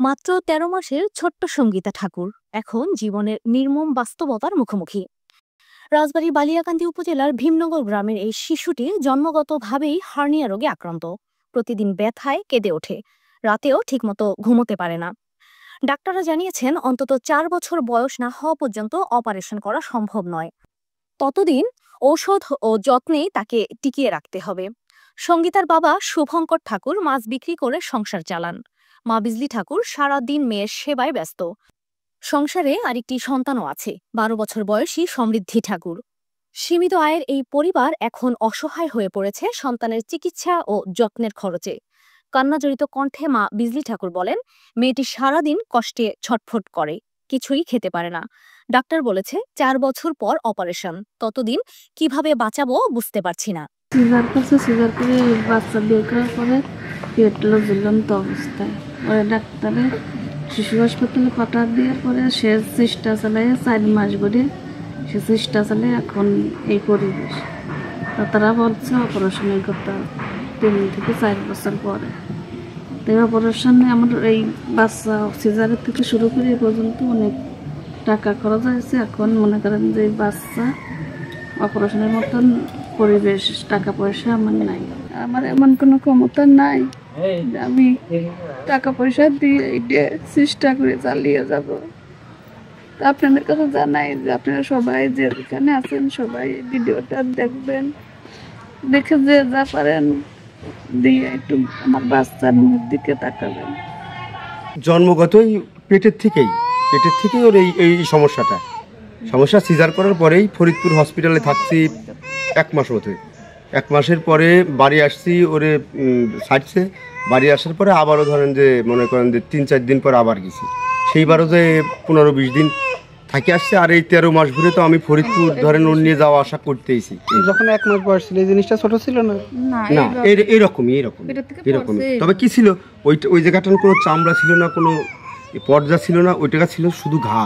মাত্র ১৩ মাসের ছোট্ট সঙ্গীতা ঠাকুর এখন জীবনের নির্মম বাস্তবতার মুখোমুখি। রাজবাড়ী বালিয়াকান্দি উপজেলার ভীমনগর গ্রামের এই শিশুটি জন্মগতভাবেই হার্নিয়া রোগে আক্রান্ত। প্রতিদিন ব্যথায় কেঁদে ওঠে, রাতেও ঠিকমতো ঘুমোতে পারে না। ডাক্তাররা জানিয়েছেন অন্তত ৪ বছর বয়স না হওয়া পর্যন্ত অপারেশন করা সম্ভব নয়। ততদিন ঔষধ ও যত্নেই তাকে টিকিয়ে রাখতে হবে। সঙ্গীতার বাবা শুভঙ্কর ঠাকুর মাছ বিক্রি করে সংসার চালান। মা বিজলি ঠাকুর সারাদিন মেয়ের সেবায় ব্যস্ত। সংসারে আরেকটি সন্তানও আছে, ১২ বছর বয়সী সমৃদ্ধি ঠাকুর। সীমিত আয়ের এই পরিবার এখন অসহায় হয়ে পড়েছে সন্তানের চিকিৎসা ও যত্নের খরচে। কান্নাজড়িত কণ্ঠে মা বিজলি ঠাকুর বলেন, মেয়েটি সারাদিন কষ্টে ছটফট করে, কিছুই খেতে পারে না। ডাক্তার বলেছে ৪ বছর পর অপারেশন, ততদিন কিভাবে বাঁচাবো বুঝতে পারছি না। সিজার করে বাচ্চা বের করার পরে পেটলো ঝুলন্ত অবস্থায় পরে ডাক্তারে শিশু হাসপাতালে পাঠা দেওয়ার পরে সে চেষ্টা চালায় ৪ মাস ধরে সে চেষ্টা চালায় এখন এই পরিবেশ। তারা বলছে অপারেশনের কথা ৩ থেকে ৪ বছর পরে। তাই অপারেশনে আমার এই বাচ্চা সিজারের থেকে শুরু করে এ পর্যন্ত অনেক টাকা খরচ হয়েছে। এখন মনে করেন যে বাচ্চা অপারেশনের মতন পরিবেশ, টাকা পয়সা আমার নাই। আমার এমন কোনো ক্ষমতা নাই আমি টাকা পয়সা দিয়ে চেষ্টা করে চালিয়ে যাব। আপনাদের কাছে জানাই যে আপনারা সবাই যেখানে আছেন সবাই ভিডিওটা দেখবেন, দেখে যে যা পারেন দিয়ে একটু আমার বাচ্চার মুখের দিকে তাকাবেন। জন্মগতই পেটের থেকেই ওর এই সমস্যা সিজার করার পরেই ফরিদপুর হসপিটালে থাকছি ১ মাস মতো। ১ মাসের পরে বাড়ি আসছি, ওরে ছাড়ছে। বাড়ি আসার পরে আবারও ধরেন যে মনে করেন যে ৩-৪ দিন পর আবার গেছি, সেইবারও যে ১৫-২০ দিন থাকি আসছে। আর এই ১৩ মাস ঘুরে তো আমি ফরিদপুর ধরেন ওর নিয়ে যাওয়া আসা করতেইছি। যখন ১ মাস বয়স ছিল এই জিনিসটা ছোট ছিল না, এরকমই। তবে কি ছিল, ওই জায়গাটার কোনো চামড়া ছিল না, কোনো পর্দা ছিল না, ওইটা ছিল শুধু ঘা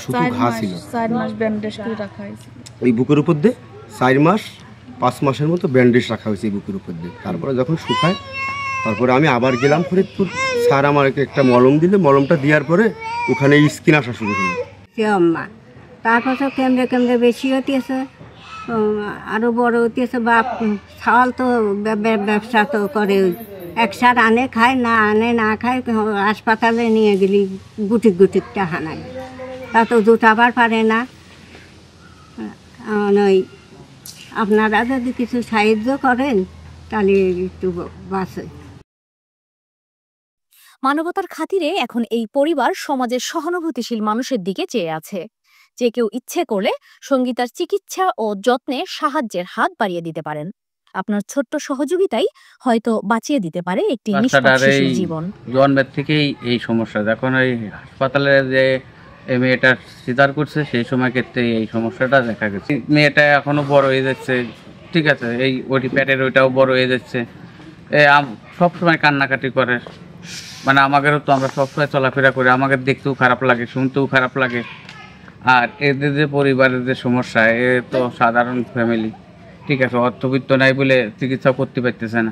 ছিল। ৪ মাস ব্যান্ডেজ করে রাখা হয়েছিল ওই বুকের উপর দিয়ে ৪ মাস ৫ মাসের মতো ব্যান্ডেজ রাখা হয়েছে এই বুকের উপর দিয়ে। তারপরে যখন শুকায় তারপরে আমি আবার গেলাম ফরিদপুর। স্যার আমাকে একটা মলম দিলে, মলমটা দেওয়ার পরে ওখানে স্কিন আসা শুরু হলো। তারপর তো কেমনে বেশি হতেছে, আরো বড় হতেছে। বাপ ছাওয়াল তো ব্যবসা তো করে, একসাথে আনে খায়, না খায়, হাসপাতালে নিয়ে গেলি গুটি টাকা নাই, তা তো জুটাবার পারে না। ওই আপনারা যদি কিছু সাহায্য করেন তাহলে একটু বাঁচে। মানবতার খাতিরে এখন এই পরিবার সমাজের সহানুভূতিশীল মানুষের দিকে চেয়ে আছে। যে কেউ ইচ্ছে করলে সঙ্গীতার চিকিৎসা ও যত্নে সাহায্যের হাত বাড়িয়ে দিতে পারেন। আপনার ছোট্ট সহযোগিতাই হয়তো বাঁচিয়ে দিতে পারে একটি নিষ্পাপ শিশুর জীবন। জন্মের থেকেই এই সমস্যা, যখন ওই হাসপাতালে যে মেয়েটা সিজার করছে সেই সময় ক্ষেত্রে এই সমস্যাটা দেখা গেছে। মেয়েটা এখনো বড় হয়ে যাচ্ছে, ঠিক আছে, এই ওটি পেটের ওইটাও বড় হয়ে যাচ্ছে। সবসময় কান্নাকাটি করে, মানে আমাদেরও তো আমরা সবসময় চলাফেরা করি, আমাদের দেখতেও খারাপ লাগে, শুনতেও খারাপ লাগে। আর এদের যে পরিবারের যে সমস্যা, এ তো সাধারণ ফ্যামিলি, ঠিক আছে, অর্থবিত্ত নাই বলে চিকিৎসা করতে পারতেছে না।